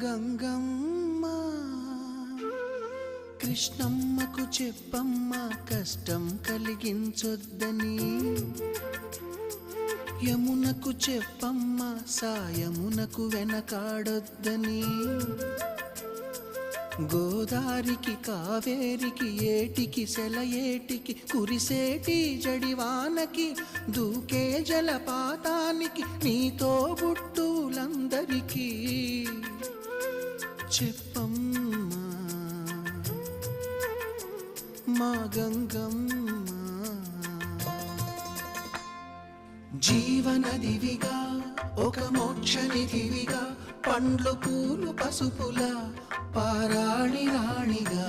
గంగమ్మ కృష్ణమ్మకు చెప్పమ్మ కష్టం కలిగించొద్దని, యమునకు చెప్పమ్మ సాయమునకు వెనకాడొద్దని, గోదారికి కావేరికి ఏటికి సెలయేటికి కురిసేటి జడివానకి దూకే జలపాతానికి నీతో బుట్టులందరికీ చెప్పమ్మా మా గంగమ్మ. జీవనదివిగా ఒక మోక్షనిధివిగా పండ్లు పూలు పసుపుల పారాణి రాణిగా